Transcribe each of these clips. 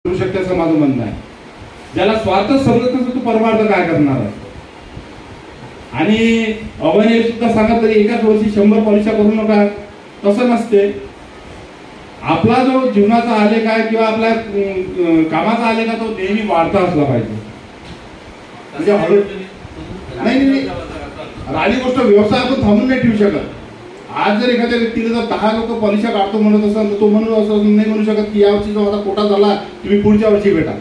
करू शकते असं माझं म्हणणं आहे. ज्याला स्वार्थ समजत नसेल तो परमार्थ काय करणार आहे. आणि अवैने सुद्धा सांगितलं एकाच वर्षी 100 पॉलिशा करू नका, तसं नसते. आपला जो जीवनाचा आलेख आहे किंवा आपल्या कामाचा आलेख आहे तो नेहमी वाढता असला पाहिजे. म्हणजे हळू नाही राहिली गोष्ट व्यवसाय आपण थांबून नाही ठेवू शकत. आज जर एखाद्या व्यक्तीला जर 10 लोक पॉलिशा काढतो म्हणत असेल तर तो म्हणून असं नाही म्हणू शकत की या वर्षी जो माझा कोटा झाला तुम्ही पुढच्या वर्षी भेटा.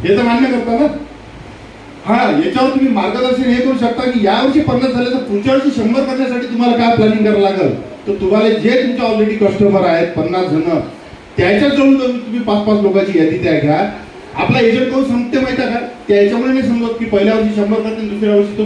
हे तर मान्य करता ना. हा, याच्यावर तुम्ही मार्गदर्शन हे करू शकता की या वर्षी 50 झाले तर पुढच्या वर्षी 100 करण्यासाठी तुम्हाला काय प्लॅनिंग करावं लागेल. तर तुम्हाला जे तुमचे ऑलरेडी कस्टमर आहेत 50 जण त्याच्यात जाऊन तुम्ही 5-5 लोकांची यादी त्या घ्या. आपला एजंट कोण सांगते माहिती आहे का, त्या याच्यामुळे नाही समजत की पहिल्या वर्षी 100 करते दुसऱ्या वर्षी तो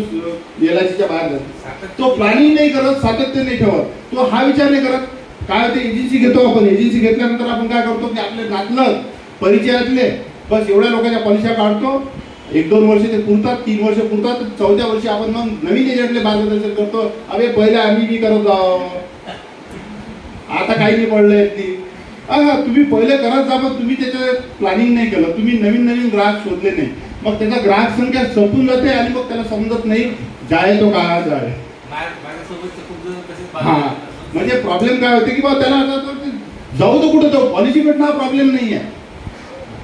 LICच्या बाहेर जातो. तो प्लॅनिंग नाही करत, सातत्य नाही ठेवत, तो हा विचार नाही करत. काय ते एजन्सी घेतो आपण, एजन्सी घेतल्यानंतर आपण काय करतो की आपले नातलग परिचयातले बस एवढ्या लोकांच्या पॉलिशा काढतो. 1-2 वर्ष ते पुरतात, 3 वर्ष पुरतात, 4थ्या वर्षी आपण मग नवीन एजंटले मार्गदर्शन करतो. अरे पहिले आम्ही करत जाऊ, आता काही नाही पडलंय ती. तुम्ही पहिले करत जा, पण तुम्ही त्याचं प्लॅनिंग नाही केलं, तुम्ही नवीन ग्राहक शोधले नाही, मग त्याचा ग्राहक संख्या संपून जाते आणि मग त्याला समजत नाही जाय तो का जाय. हा, म्हणजे प्रॉब्लेम काय होते की बा त्याला जाऊ तर कुठं जाऊ, पॉलिसी भेटणं प्रॉब्लेम नाही आहे.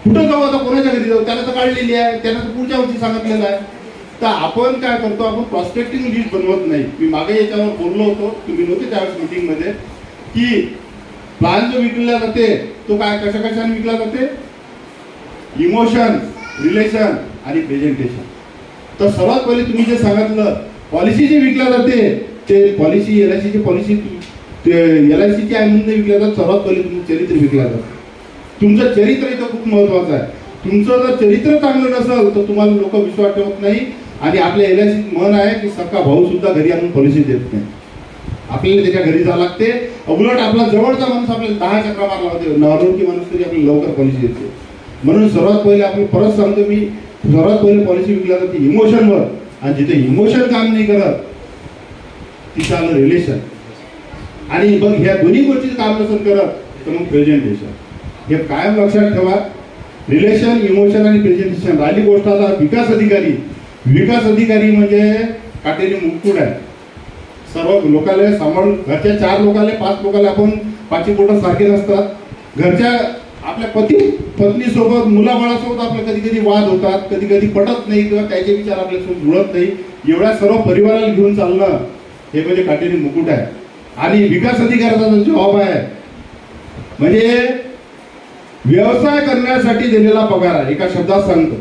कुठं जाऊ आता, कोणाच्या घरी जाऊ, त्याला तर काढलेली आहे, त्याला तर पुढच्या वर्षी सांगितलेलं आहे. तर आपण काय करतो, आपण प्रॉस्पेक्टिंग लिस्ट बनवत नाही. मी मागे याच्यावर बोललो होतो, तुम्ही नव्हते त्यावेळेस मीटिंग मध्ये, की प्लॅन जो विकला जाते तो काय कशाने विकला जाते, इमोशन, रिलेशन आणि प्रेझेंटेशन. तर सर्वात पहिले तुम्ही जे सांगितलं पॉलिसी जे विकल्या जाते ते पॉलिसी LICची पॉलिसी LICची आहे म्हणून विकल्या जातात. सर्वात पहिले तुमचं चरित्र विकल्या जातं. तुमचं चरित्र इथं खूप महत्वाचं आहे. तुमचं जर चरित्र चांगलं नसेल तर तुम्हाला लोक विश्वास ठेवत नाही. आणि आपल्या LICची म्हण आहे की सख्खा भाऊ सुद्धा घरी आणून पॉलिसी देत नाही, आपल्याला त्याच्या घरी जावं लागते. उलट आपला जवळचा माणूस आपल्याला 10 चक्रा मारला होते, नॉर्मल माणूस तरी आपल्याला लवकर पॉलिसी देते. म्हणून सर्वात पहिले आपण परत सांगतो मी, सर्वात पहिले पॉलिसी विकल्या जाते इमोशनवर. आणि जिथे इमोशन काम नाही करत तिथं आलं रिलेशन. आणि मग ह्या दोन्ही गोष्टी काम नसेल करत तर मग प्रेझेंटेशन. हे कायम लक्षात ठेवा, रिलेशन, इमोशन आणि प्रेझेंटेशन. राहिली गोष्ट आता विकास अधिकारी. विकास अधिकारी म्हणजे काटेरी मुकुट आहे. सर्व लोकांना सांभाळून, घरच्या 4 लोकांना 5 लोकांना आपण 5 बोट सारखे नसतात. घरच्या आपल्या पत्नी सोबत, मुलाबाळासोबत आपले कधी कधी वाद होतात, कधी कधी पटत नाही किंवा त्याचे विचार आपल्यासोबत जुळत नाही. एवढ्या सर्व परिवाराला घेऊन चालणं हे म्हणजे काटेरी मुकुट आहे. आणि विकास अधिकाऱ्याचा जो जॉब आहे म्हणजे व्यवसाय करण्यासाठी दिलेला पगार आहे. एका शब्दात सांगतो,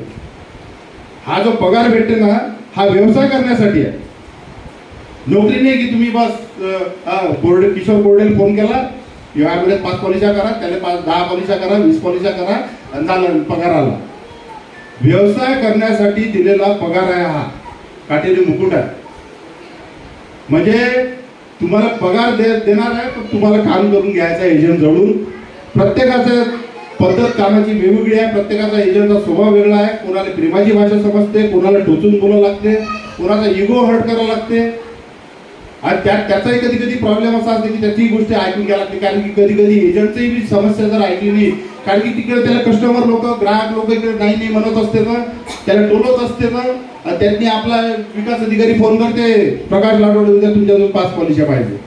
हा जो पगार भेटते ना हा व्यवसाय करण्यासाठी आहे. नोकरी नाही की तुम्ही बस किशोर बोर्डेला फोन केला, या वेळेस 5 पॉलिशा करा, त्याला 10 पॉलिशा करा, 20 पॉलिशा करा आणि झालं पगार आला. व्यवसाय करण्यासाठी दिलेला पगार आहे हा, काटेरी मुकुट आहे. म्हणजे तुम्हाला पगार देणार आहे पण तुम्हाला काम करून घ्यायचं आहे एजंट जवळून. प्रत्येकाचं पद्धत कामाची वेगवेगळी आहे, प्रत्येकाचा एजंटचा स्वभाव वेगळा आहे. कोणाला प्रेमाची भाषा समजते, कोणाला टोचून बोलावं लागते, कोणाचा इगो हर्ट करावं लागते. आणि त्याचाही कधी कधी प्रॉब्लेम असा असते की त्याची गोष्ट ऐकून घ्यायला लागते. कारण की कधी कधी एजंटची बी समस्या जर ऐकली नाही, कारण की तिकडे त्याला कस्टमर लोक, ग्राहक लोक इकडे नाही म्हणत असते ना, त्याला टोलत असते ना. त्यांनी आपला विकास अधिकारी फोन करते, प्रकाश लाडोडे उद्या तुमच्याजवळ 5 पॉलिशा पाहिजे.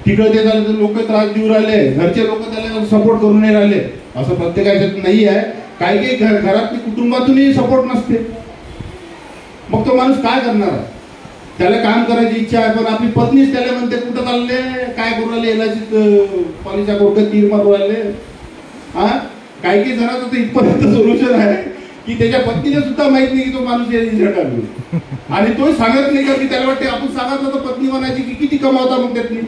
तिकडे ते लोक त्रास देऊ राहिले, घरचे लोक त्याला सपोर्ट करून नाही राहिले. असं प्रत्येकाच्यात नाही आहे. काही घरातली कुटुंबातूनही सपोर्ट नसते. मग तो माणूस काय करणार आहे. त्याला काम करायची इच्छा आहे पण आपली पत्नीच त्याला म्हणते कुठं चालले, काय करू राहिले, LIC पॉलिशा कोर्ट 3 मारू राहिले. काही जणांचं तर इथपर्यंत सोल्युशन आहे की त्याच्या पत्नीला सुद्धा माहित नाही की तो माणूस रिझल्ट आलो. आणि तो सांगत नाही का की त्याला वाटते आपण सांगितलं तर पत्नी म्हणायची की किती कमावता मग त्यातनी,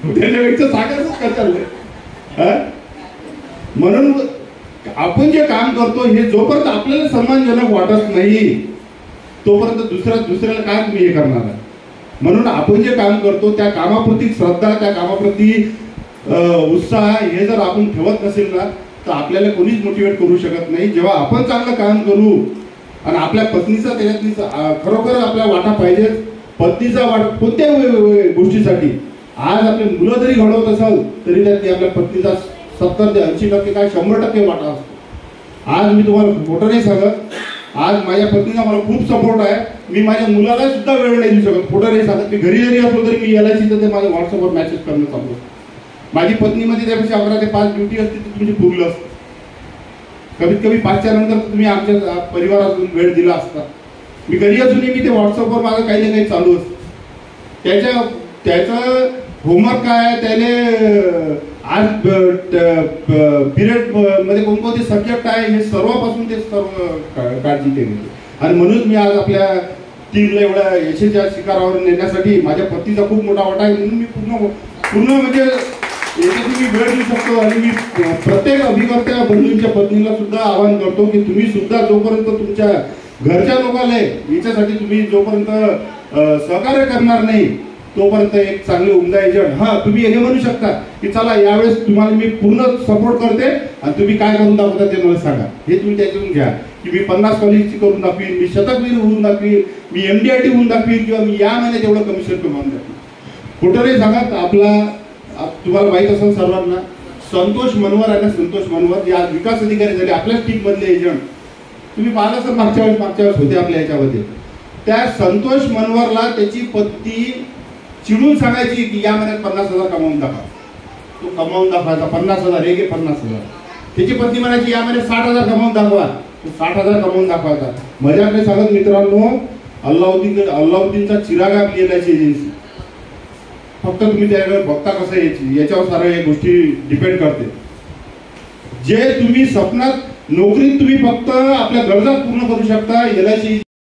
त्याच्यापेक्षा सांगायचंच का चाललंय. म्हणून आपण जे काम करतो हे जोपर्यंत आपल्याला सन्मानजनक वाटत नाही तोपर्यंत दुसऱ्याला काय तुम्ही हे करणार आहे. म्हणून आपण जे काम करतो त्या कामाप्रती श्रद्धा, त्या कामाप्रती उत्साह हे जर आपण ठेवत नसेल ना तर आपल्याला कोणीच मोटिवेट करू शकत नाही. जेव्हा आपण चांगलं काम करू आणि आपल्या पत्नीचा त्याच्यातली खरोखर आपल्या वाटा पाहिजे. पत्नीचा वाटा कोणत्या गोष्टीसाठी, आज आपले मुलं जरी घडवत असाल तरी त्यातली आपल्या पत्नीचा 70 ते 80% काय 100% वाटा असतो. आज मी तुम्हाला खोटं नाही सांगत, आज माझ्या पत्नीचा मला खूप सपोर्ट आहे. मी माझ्या मुलाला सुद्धा वेळ नाही देऊ शकत, खोटं नाही सांगत. मी घरी जरी असलो तरी मी LIC तर ते माझ्या व्हॉट्सअपवर मेसेज करणं चालू. माझी पत्नीमध्ये त्यापेक्षा 11 ते 5 ड्युटी असते, तर तुमची पुरलं असतं. कमीत कमी 5च्या नंतर तुम्ही आमच्या परिवारातून वेळ दिला असता. मी घरी असूनही मी ते व्हॉट्सअपवर माझं काही ना काही चालू असतं. त्याचं होमवर्क काय, त्याने आज पिरियड मध्ये कोणकोणते सब्जेक्ट आहे हे सर्वपासून ते सर्व काळजी केली. आणि म्हणून मी आज आपल्या टीमला एवढ्या यशाच्या शिखरावर नेण्यासाठी माझ्या पत्नीचा खूप मोठा वाटा आहे. म्हणून मी पूर्ण म्हणजे याच्यात मी वेळ देऊ शकतो. आणि मी प्रत्येक अभिकर्त्या बंधूंच्या पत्नीला सुद्धा आवाहन करतो की तुम्ही सुद्धा जोपर्यंत तुमच्या घरच्या लोकांना याच्यासाठी तुम्ही जोपर्यंत सहकार्य करणार नाही तोपर्यंत एक चांगले उमदा एजंट, तुम्ही हे म्हणू शकता की चला यावेळेस तुम्हाला मी पूर्ण सपोर्ट करते आणि तुम्ही काय करून दाखवता ते मला सांगा. हे तुम्ही त्याच्यातून घ्या की मी 50 कॉलेजची करून दाखवीन, मी शतकवीर होऊन दाखवीन, मी MDIT होऊन दाखवीन, किंवा मी या महिन्यात एवढं कमिशन कमावून दाखवीन. कुठं नाही सांगत. आपला तुम्हाला माहित असेल सर्वांना संतोष मनवर आहे ना, संतोष मनवर जे आज विकास अधिकारी झाले आपल्याच टीम मधले एजंट. तुम्ही पाहिलं असेल मागच्या वेळेस होते आपल्या याच्यामध्ये. त्या संतोष मनवरला त्याची पत्नी चिडून सांगायची की या महिन्यात 50,000 कमावून दाखवा. तो कमावून दाखवायचा 50,000, हे 50,000. त्याची पत्नी म्हणायची या महिन्यात 60,000 कमावून दाखवा. तो 60,000 कमावून दाखवायचा. मजाकडे सांगत मित्रांनो, अल्लाउद्दीनचा चिराग आपली LIC एजन्सी. फक्त तुम्ही त्याकडे बघता कसं याच्यावर साऱ्या या गोष्टी डिपेंड करते. जे तुम्ही स्वप्नात नोकरीत तुम्ही फक्त आपल्या गरजा पूर्ण करू शकता LIC